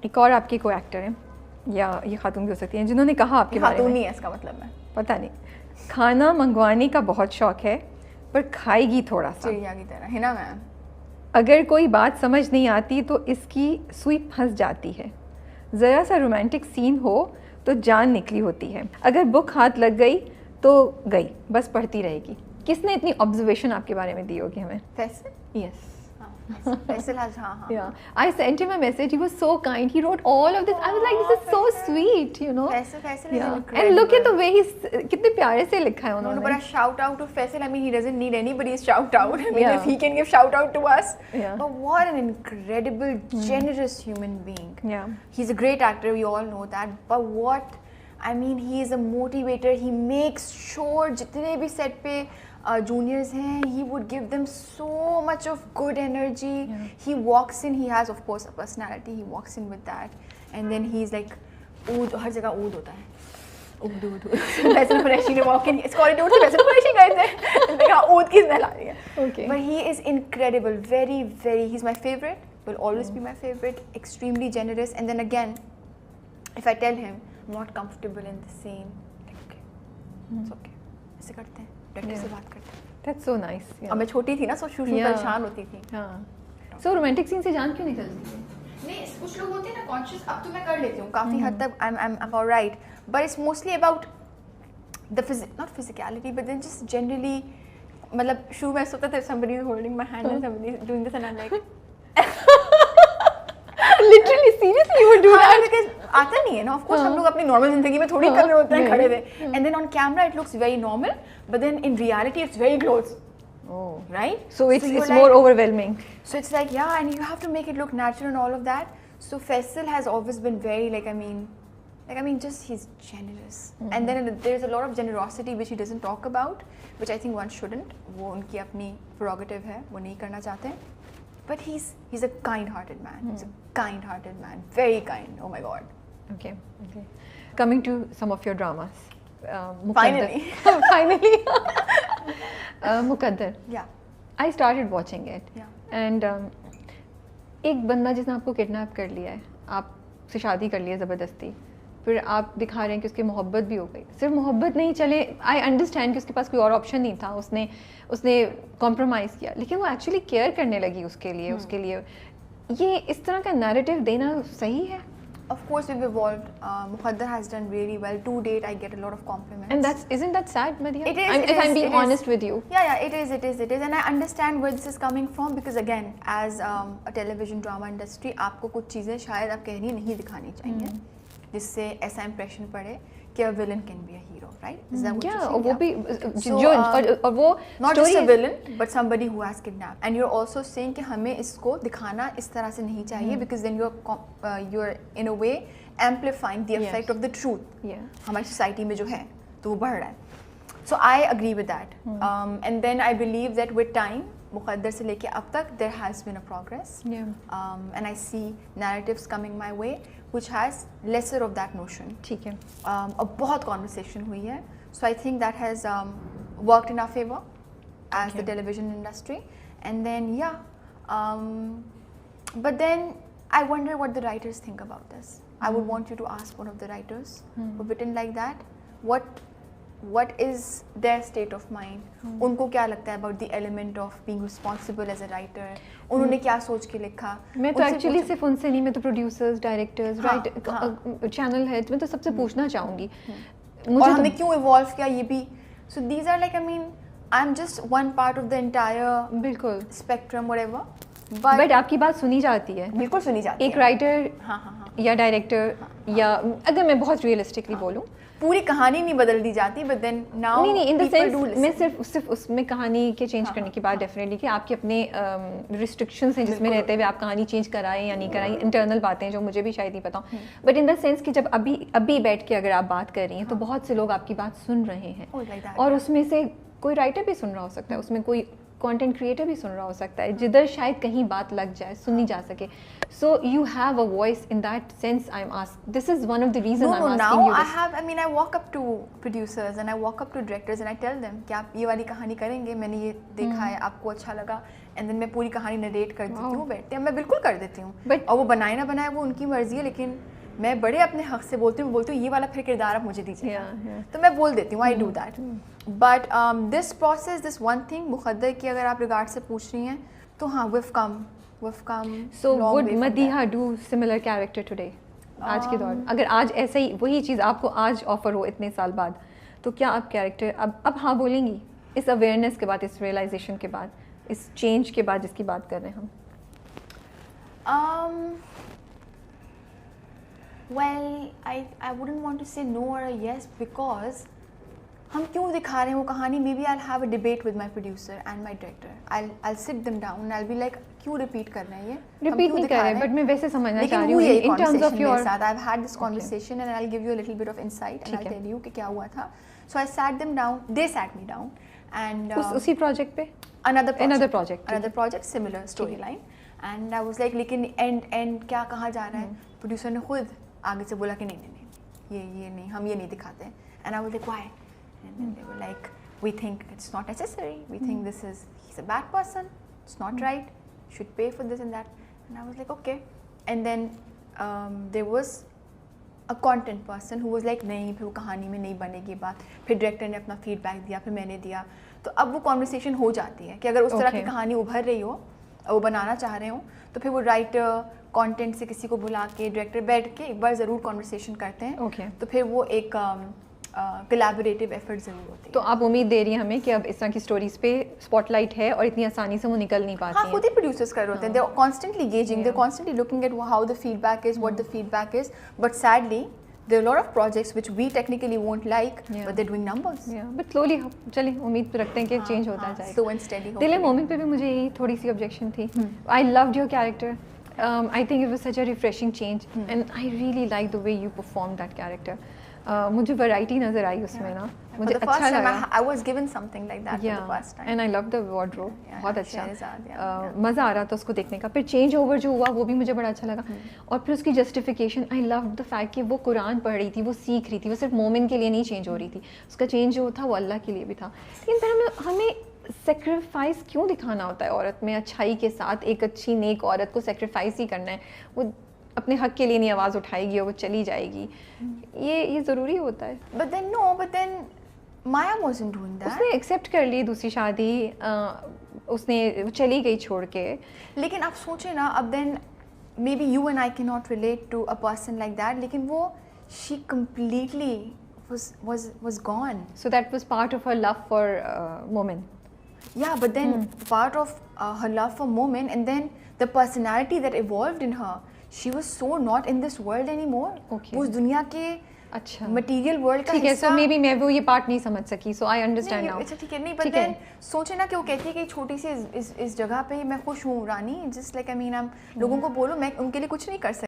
एक और आपकी को एक्टर हैं, या ये खातून भी हो सकती हैं, जिन्होंने कहा आपके बारे खातून में, नहीं है इसका मतलब है, पता नहीं, खाना मंगवाने का बहुत शौक है पर खाएगी थोड़ा सा, चिड़िया की तरह है ना मैम। अगर कोई बात समझ नहीं आती तो इसकी सुई फंस जाती है, ज़रा सा रोमांटिक सीन हो तो जान निकली होती है, अगर बुक हाथ लग गई तो गई, बस पढ़ती रहेगी। किसने इतनी ऑब्जर्वेशन आपके बारे में दी होगी हमें? फैसल, यस, फैसल has, हाँ yeah, I sent him a message, he was so kind, he wrote all of this, I was like this is so sweet, you know. Faisal is Yeah. incredible. And look at the way he's, कितने प्यारे से लिखा है उन्होंने उन्होंने। बड़ा shout out to Faisal. I mean, he doesn't need anybody's shout out. I mean, Yeah. if he can give shout out to us. Yeah. But what an incredible, generous human being. Yeah. He's a great actor. We all know that. But what, I mean, he is a motivator. He makes sure जितने भी set पे juniors हैं, he would give them so much of good energy. Yeah. He walks in. He has, of course, a personality. He walks in with that, and then he's like, ऊद, हर जगह ऊद होता है. Basil Qureshi ने walk in. It's corridor से Basil Qureshi गए थे. देखा ऊद की smell आ रही है. Okay. But he is incredible. Very, very. He's my favorite. Will always be my favorite. Extremely generous. And then again, if I tell him I'm not comfortable in the scene, like okay, it's okay. ऐसे करते हैं. Director से बात करते हैं. That's so nice. Yeah. अब मैं छोटी थी ना, so शुरू Yeah. परेशान होती थी. हाँ. So romantic scene से जान क्यों निकलती है? नहीं, कुछ लोग होते हैं ना कॉन्शियस, अब तो मैं कर लेती हूँ काफ़ी हद तक, I'm alright, but it's mostly about the not physicality, but then just generally, मतलब शुरू में ऐसा होता था somebody is holding my hand and somebody is doing this and I'm like Literally, seriously, you would do हाँ, that? because आता नहीं है ना, of course हम लोग अपनी नॉर्मल जिंदगी में थोड़ी कर रहे होते हैं खड़े हुए, and then on camera it looks very normal, but then in reality it's very close, Oh. right? So it's you're more overwhelming. So it's like, yeah, and you have to make it look natural and all of that. So Faisal has always been very like, I mean, just he's generous. And then there's a lot of generosity which he doesn't talk about, which I think one shouldn't. वो उनकी अपनी prerogative है, वो नहीं करना चाहते हैं. But he's a kind-hearted man. He's a kind-hearted man, very kind. Oh my God. Okay. Okay. Coming to some of your dramas. Finally. Finally. Muqaddar. Yeah. I started watching it. Yeah. And एक बंदा जिसने आपको kidnap कर लिया है, आपसे शादी कर लिया ज़बरदस्ती, फिर आप दिखा रहे हैं कि उसकी मोहब्बत भी हो गई. सिर्फ मोहब्बत नहीं चले, आई अंडरस्टैंड कि उसके पास कोई और ऑप्शन नहीं था, उसने कॉम्प्रोमाइज़ किया, लेकिन वो एक्चुअली केयर करने लगी उसके लिए. ये इस तरह का नैरेटिव देना सही है? Of course we've evolved. Muqaddar has done really well. To date, I get a lot of compliments. And isn't that sad, Madhya? It is. If I'm being honest with you. Yeah, it is, and I understand where this is coming from because again, as a television drama industry, आपको कुछ चीज़ें शायद आप कह रही नहीं दिखानी चाहिए, जिससे ऐसा impression पड़े कि a villain can be a hero, right? Is that what you're saying? वो भी So, जो और वो not just a villain, but somebody who has kidnapped. And you're also saying कि हमें इसको दिखाना इस तरह से नहीं चाहिए because then you're in a way amplifying the effect of the truth. हमारी society में जो है तो वो बढ़ रहा है. So I agree with that. And then I believe that with time, मुक़द्दर से लेके अब तक there has been a progress. And I see narratives coming my way which has lesser of that notion. ठीक है. अब बहुत conversation हुई है. So I think that has worked in our favor as the television industry. And then but then I wonder what the writers think about this. I would want you to ask one of the writers who've written like that. What is their state of mind? उनको क्या लगता है about the element of being responsible as a writer? उन्होंने क्या सोच के लिखा? मैं तो एक्चुअली सिर्फ उनसे नहीं, मैं तो प्रोड्यूसर्स, डायरेक्टर्स, चैनल हेड्स, मैं तो सबसे पूछना चाहूँगी. और हमने क्यों इवॉल्व किया ये भी. So these are like, I mean, I'm just one part of the entire बिल्कुल spectrum, whatever. But आपकी बात सुनी जाती है. बिल्कुल सुनी जाती है. एक राइटर या डायरेक्टर या अगर मैं बहुत रियलिस्टिकली बोलूँ, पूरी कहानी नहीं बदल दी जाती, but then now नहीं इन द सेंस मैं listen. सिर्फ उसमें कहानी के चेंज करने की बात डेफिनेटली कि आपके अपने रिस्ट्रिक्शंस हैं जिसमें रहते हुए आप कहानी चेंज कराएं या नहीं कराएं, इंटरनल बातें जो मुझे भी शायद नहीं पता हूँ. बट इन द सेंस कि जब अभी बैठ के अगर आप बात कर रही हैं तो बहुत से लोग आपकी बात सुन रहे हैं और उसमें से कोई राइटर भी सुन रहा हो सकता है, उसमें कोई कंटेंट क्रिएटर भी सुन रहा हो सकता है जिधर शायद कहीं बात लग जाए, सुनी जा सके. So you have a voice in that sense. I'm asked. This is one of the reasons I'm asking you this. I mean, I walk up to producers and I walk up to directors and I tell them कि आप ये वाली कहानी करेंगे, मैंने ये देखा है, आपको अच्छा लगा. एंड देन मैं पूरी कहानी नरेट कर देती हूँ, बैठते हैं, मैं बिल्कुल कर देती हूँ। But- और वो बनाए ना बनाए वो उनकी मर्जी है, लेकिन मैं बड़े अपने हक से बोलती हूँ ये वाला फिर किरदार आप मुझे दीजिए, तो मैं बोल देती हूँ, I do that. But this process, this one thing, मुखद्दर की अगर आप रिगार्ड से पूछ रही हैं तो हाँ, we've come So long would way from Madiha do similar character today? आज के दौर अगर आज ऐसे ही वही चीज़ आपको आज ऑफर हो इतने साल बाद, तो क्या आप कैरेक्टर अब हाँ बोलेंगी इस अवेयरनेस के बाद, इस रियलाइजेशन के बाद, इस चेंज के बाद जिसकी बात कर रहे हैं हम? Well, I wouldn't want to say no or a yes because हम क्यों दिखा रहे हैं वो कहानी? Maybe I'll have a debate with my producer and my director. I'll sit them down and I'll be like, क्यों रिपीट करना है ये? रिपीट नहीं कर रहे, बट मैं वैसे समझना चाह रही हूँ in terms of your साथ I've had this conversation and I'll give you a little bit of insight and I'll tell you कि क्या हुआ था. So I sat them down, they sat me down and उसी project पे another project similar storyline and I was like लेकिन end क्या कहा जा रहा है? प्रोड्यूसर ने खुद आगे से बोला कि नहीं ये नहीं, हम ये नहीं दिखाते हैं. And I was like, why? And then they were like, we think it's not necessary, we think he's a bad person, it's not right, should pay for this and that. And I was like, okay. And then there was a content person who was like, नहीं, फिर वो कहानी में नहीं बनेगी बात. फिर director ने अपना फीडबैक दिया, फिर मैंने दिया. तो अब वो कॉन्वर्सेशन हो जाती है कि अगर उस तरह की कहानी उभर रही हो, वो बनाना चाह रहे हो, तो फिर वो राइटर कंटेंट से किसी को बुला के डायरेक्टर बैठ के एक बार ज़रूर कॉन्वर्सेशन करते हैं. तो फिर वो एक कोलैबोरेटिव एफर्ट ज़रूर होती है. तो आप उम्मीद दे रही हैं हमें कि अब इस तरह की स्टोरीज पे स्पॉटलाइट है और इतनी आसानी से वो निकल नहीं पाती हैं. हाँ, खुद ही प्रोड्यूसर्स कर रहे होते हैं. They are constantly gauging, they are constantly looking at how the feedback is, what the feedback is. But sadly there are a lot of projects which we technically won't like, but they're doing numbers. But slowly, चलिए उम्मीद रखते हैं कि change होता जाएगा. Slow and steady. दिल मोमिन पे भी मुझे यही थोड़ी सी ऑब्जेक्शन थी. I loved your character. I think it was such a refreshing change, and I really liked the way you performed that character. मुझे वैरायटी नजर आई उसमें ना, मुझे अच्छा लगा. I was given something like that for the first time. And I loved the wardrobe. बहुत अच्छा. मज़ा आ रहा था उसको देखने का. फिर चेंज ओवर जो हुआ वो भी मुझे बड़ा अच्छा लगा. और फिर उसकी justification, I loved the fact कि वो कुरान पढ़ रही थी, वो सीख रही थी, वो सिर्फ मोमिन के लिए नहीं चेंज हो रही थी. उसका चेंज जो था वो अल्लाह के लिए भी था. लेकिन फिर हमें सेक्रीफाइस क्यों दिखाना होता है औरत में? अच्छाई के साथ एक अच्छी नेक औरत को सेक्रीफाइस ही करना है. वो अपने हक के लिए नहीं आवाज़ उठाएगी और वो चली जाएगी. ये ज़रूरी होता है. But then Maya wasn't doing that. उसने एक्सेप्ट कर ली दूसरी शादी, उसने चली गई छोड़ के. लेकिन आप सोचें ना, अब then maybe you and I cannot relate to a person like that, लेकिन वो she completely was gone. So that was part of her love for Momin. Yeah, but then part of her love for Momin, and then the personality that evolved in her, she was so not in this world anymore. Okay. उस दुनिया के अच्छा material world का ठीक है. सो may be मैं वो ये पार्ट नहीं समझ सकी. सो आई अंडरस्टैंड नाउ. अच्छा ठीक है. नहीं, बट देन सोचे ना कि वो कहती है कि छोटी सी इस जगह पे मैं खुश हूँ रानी, जस्ट लाइक आई मीन, लोगों को बोलो मैं उनके लिए कुछ नहीं कर सकती.